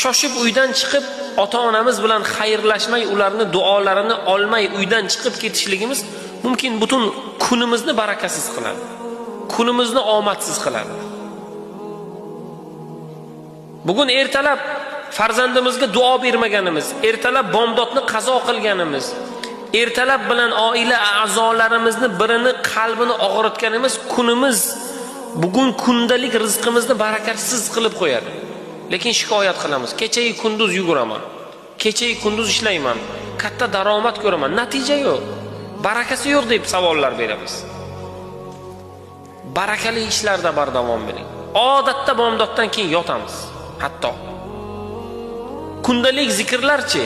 shoshib uydan chiqib ota-onamiz bilan xayrlashmay, ularni duolarini olmay uydan chiqib ketishligimiz mumkin butun kunimizni barakasiz qiladi. Kunimizni omadsiz qiladi. Bugun ertalab farzandimizga duo bermaganimiz, ertalab bomdodni qazo qilganimiz, ertalab bilan oila a'zolarimizni birini qalbini og'ritganimiz kunimiz bugun kundalik rizqimizni barakatsiz qilib qo'yadi. Lekin shikoyat qilamiz. Kechayi kunduz yuguraman. Kechayi kunduz ishlayman. Katta daromad ko'raman. Natija yo'q. Barakasi yo'q deb savollar beramiz. Barakali ishlarda bardavom bo'ling. Odatda bomdoddan keyin yotamiz. Hatto kundalik zikrlarchi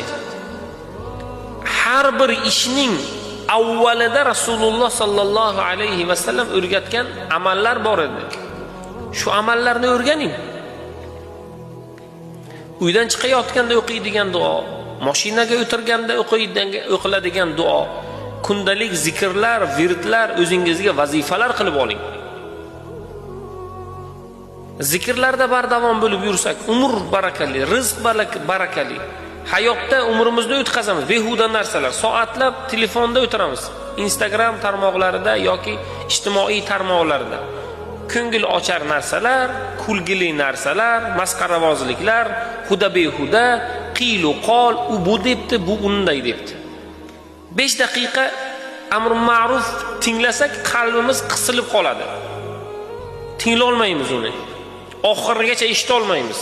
har bir ishning avvalida Rasululloh sallallohu alayhi va sallam o'rgatgan amallar bor edi. Shu amallarni o'rganing. Uydan chiqayotganda o'qiydigan duo, mashinaga o'tirganda o'qiladigan duo, kundalik zikrlar, virdlar o'zingizga vazifalar qilib oling. Zikrlarda bardavom bo'lib yursak, umr barakali, rizq barakali. Hayotda umrimizni o'tkazamiz. Behuda narsalar, soatlab telefonda o'tiramiz. Instagram tarmoqlarida yoki ijtimoiy tarmoqlarda. Ko'ngil ochar narsalar, kulgili narsalar, masqaravozliklar, huda behuda, qilu qol, u bu debdi, bu unday debdi. 5 daqiqa amr ma'ruf tinglasak qalbimiz qisilib qoladi. Tingla olmaymiz uni. Oxirigacha eshita olmaymiz.